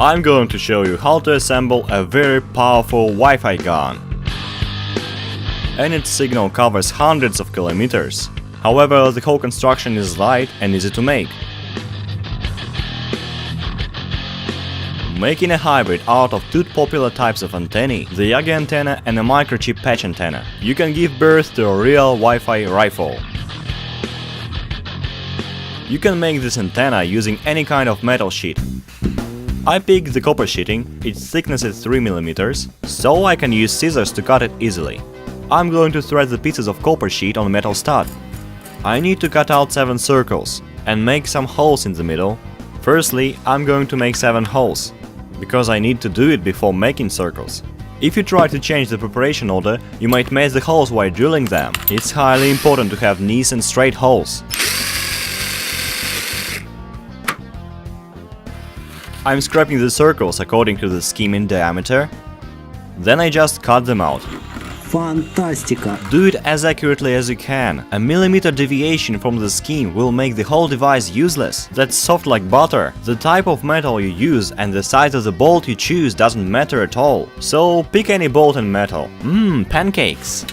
I'm going to show you how to assemble a very powerful Wi-Fi gun. And its signal covers hundreds of kilometers. However, the whole construction is light and easy to make. Making a hybrid out of two popular types of antennae, the Yagi antenna and a microchip patch antenna, you can give birth to a real Wi-Fi rifle. You can make this antenna using any kind of metal sheet. I picked the copper sheeting, its thickness is 3 mm, so I can use scissors to cut it easily. I'm going to thread the pieces of copper sheet on a metal stud. I need to cut out 7 circles and make some holes in the middle. Firstly, I'm going to make 7 holes, because I need to do it before making circles. If you try to change the preparation order, you might miss the holes while drilling them. It's highly important to have nice and straight holes. I'm scraping the circles according to the scheme in diameter. Then I just cut them out. Fantastica! Do it as accurately as you can. A millimeter deviation from the scheme will make the whole device useless. That's soft like butter. The type of metal you use and the size of the bolt you choose doesn't matter at all. So pick any bolt and metal. Pancakes!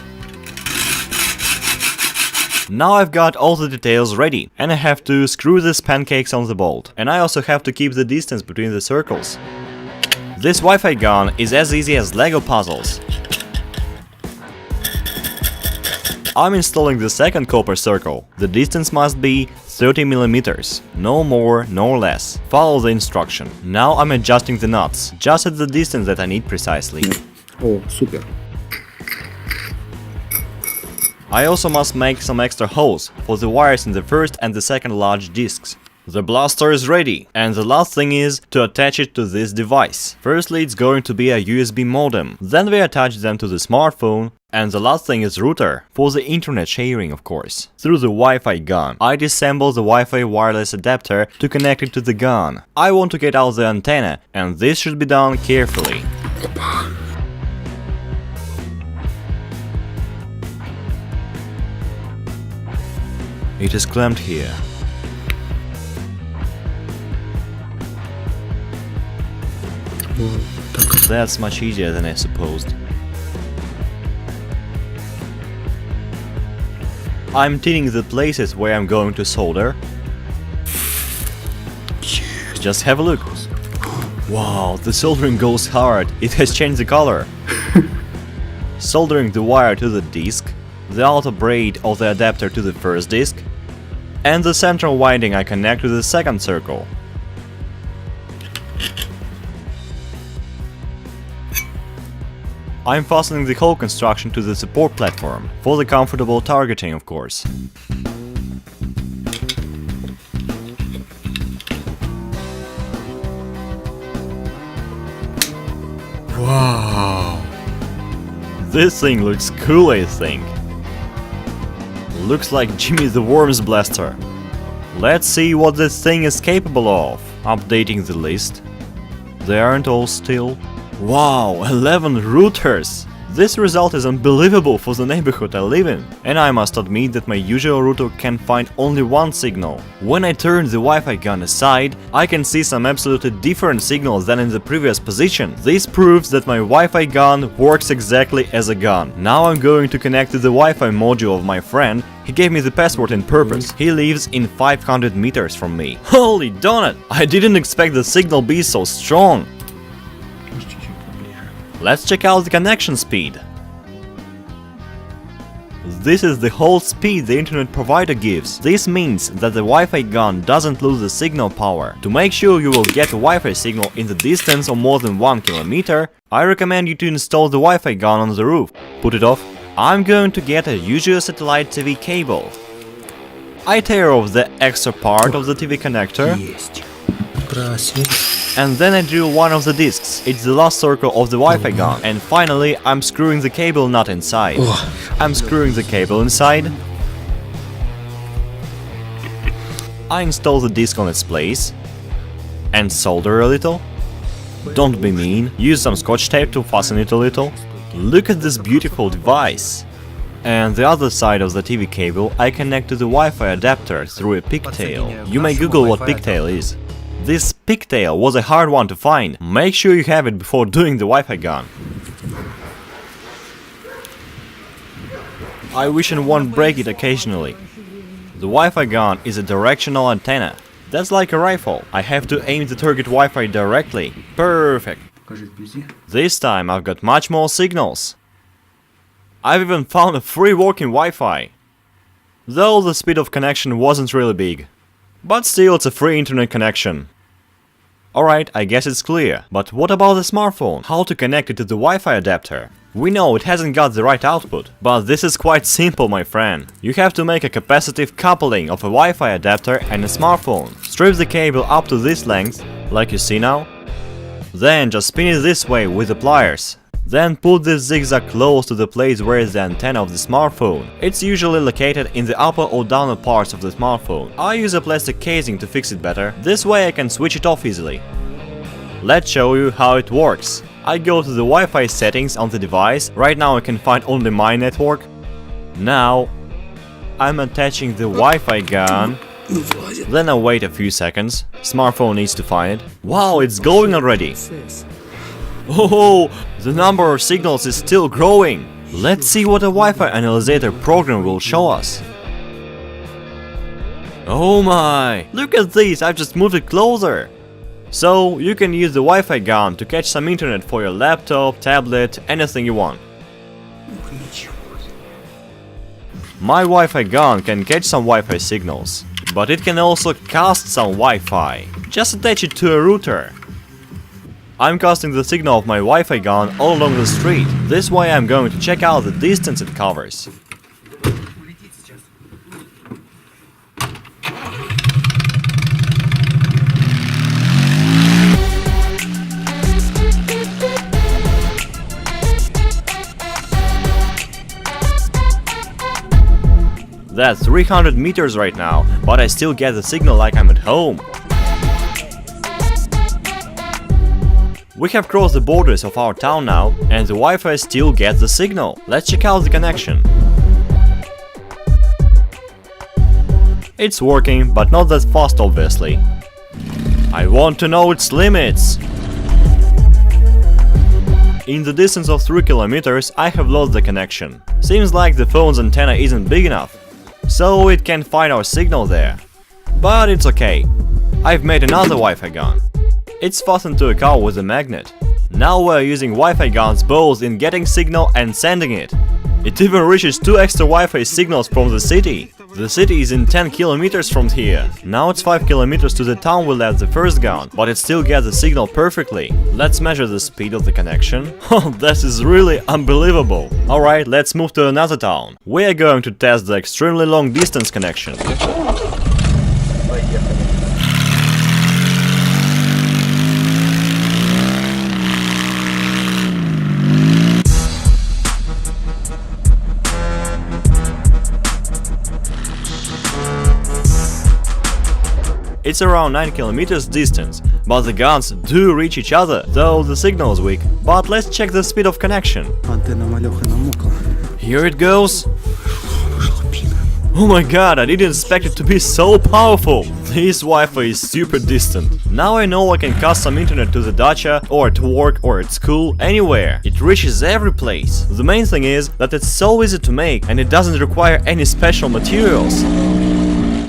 Now I've got all the details ready, and I have to screw these pancakes on the bolt. And I also have to keep the distance between the circles. This Wi-Fi gun is as easy as Lego puzzles. I'm installing the second copper circle. The distance must be 30 mm, no more, no less. Follow the instruction. Now I'm adjusting the nuts, just at the distance that I need precisely. Oh, super. I also must make some extra holes for the wires in the first and the second large discs. The blaster is ready, and the last thing is to attach it to this device. Firstly, it's going to be a USB modem, then we attach them to the smartphone, and the last thing is router, for the internet sharing of course. Through the Wi-Fi gun, I disassemble the Wi-Fi wireless adapter to connect it to the gun. I want to get out the antenna, and this should be done carefully. It is clamped here. That's much easier than I supposed. I'm tinning the places where I'm going to solder. Just have a look. Wow, the soldering goes hard. It has changed the color. Soldering the wire to the disc, the outer braid of the adapter to the first disc, and the central winding I connect to the second circle. I'm fastening the whole construction to the support platform, for the comfortable targeting of course. Wow! This thing looks cool, I think. Looks like Jimmy the Worm's blaster. Let's see what this thing is capable of. Updating the list. They aren't all still. Wow, 11 routers! This result is unbelievable for the neighborhood I live in. And I must admit that my usual router can find only one signal. When I turn the Wi-Fi gun aside, I can see some absolutely different signals than in the previous position. This proves that my Wi-Fi gun works exactly as a gun. Now I'm going to connect to the Wi-Fi module of my friend. He gave me the password on purpose. He lives in 500 meters from me. Holy donut! I didn't expect the signal be so strong. Let's check out the connection speed. This is the whole speed the internet provider gives. This means that the Wi-Fi gun doesn't lose the signal power. To make sure you will get a Wi-Fi signal in the distance of more than 1 kilometer, I recommend you to install the Wi-Fi gun on the roof. Put it off. I'm going to get a usual satellite TV cable. I tear off the extra part of the TV connector. And then I drill one of the discs. It's the last circle of the Wi-Fi gun. And finally, I'm screwing the cable nut inside. I'm screwing the cable inside. I install the disc on its place. And solder a little. Don't be mean, use some scotch tape to fasten it a little. Look at this beautiful device. And the other side of the TV cable I connect to the Wi-Fi adapter through a pigtail. You may Google what pigtail is. This pigtail was a hard one to find. Make sure you have it before doing the Wi-Fi gun. I wish and won't break it occasionally. The Wi-Fi gun is a directional antenna. That's like a rifle. I have to aim the target Wi-Fi directly. Perfect. This time I've got much more signals. I've even found a free working Wi-Fi. Though the speed of connection wasn't really big. But still, it's a free internet connection. Alright, I guess it's clear. But what about the smartphone? How to connect it to the Wi-Fi adapter? We know it hasn't got the right output, but this is quite simple, my friend. You have to make a capacitive coupling of a Wi-Fi adapter and a smartphone. Strip the cable up to this length, like you see now. Then just spin it this way with the pliers. Then put this zigzag close to the place where is the antenna of the smartphone. It's usually located in the upper or downer parts of the smartphone. I use a plastic casing to fix it better. This way I can switch it off easily. Let's show you how it works. I go to the Wi-Fi settings on the device. Right now I can find only my network. Now I'm attaching the Wi-Fi gun. Then I wait a few seconds. Smartphone needs to find it. Wow, it's going already. Oh, the number of signals is still growing. Let's see what a Wi-Fi analyzer program will show us. Oh my, look at this, I've just moved it closer. So, you can use the Wi-Fi gun to catch some internet for your laptop, tablet, anything you want. My Wi-Fi gun can catch some Wi-Fi signals, but it can also cast some Wi-Fi. Just attach it to a router. I'm casting the signal of my Wi-Fi gun all along the street. This way I'm going to check out the distance it covers. That's 300 meters right now, but I still get the signal like I'm at home. We have crossed the borders of our town now, and the Wi-Fi still gets the signal. Let's check out the connection. It's working, but not that fast obviously. I want to know its limits. In the distance of 3 kilometers, I have lost the connection. Seems like the phone's antenna isn't big enough, so it can't find our signal there. But it's okay. I've made another Wi-Fi gun. It's fastened to a car with a magnet. Now we're using Wi-Fi guns both in getting signal and sending it. It even reaches 2 extra Wi-Fi signals from the city. The city is in 10 kilometers from here. Now it's 5 kilometers to the town we left the first gun, but it still gets the signal perfectly. Let's measure the speed of the connection. Oh, this is really unbelievable. Alright, let's move to another town. We are going to test the extremely long distance connection. It's around 9 kilometers distance, but the guns do reach each other, though the signal is weak. But let's check the speed of connection. Here it goes. Oh my god, I didn't expect it to be so powerful. This Wi-Fi is super distant. Now I know I can cast some internet to the dacha, or at work, or at school, anywhere. It reaches every place. The main thing is that it's so easy to make and it doesn't require any special materials.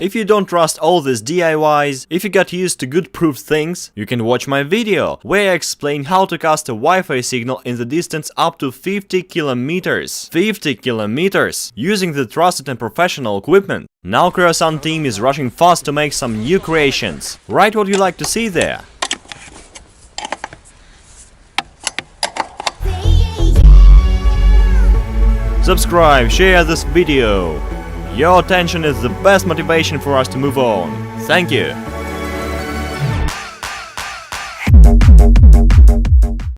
If you don't trust all these DIYs, if you got used to good proof things, you can watch my video, where I explain how to cast a Wi-Fi signal in the distance up to 50 kilometers. 50 kilometers! Using the trusted and professional equipment. Now Kreosan team is rushing fast to make some new creations. Write what you like to see there. Subscribe, share this video. Your attention is the best motivation for us to move on. Thank you!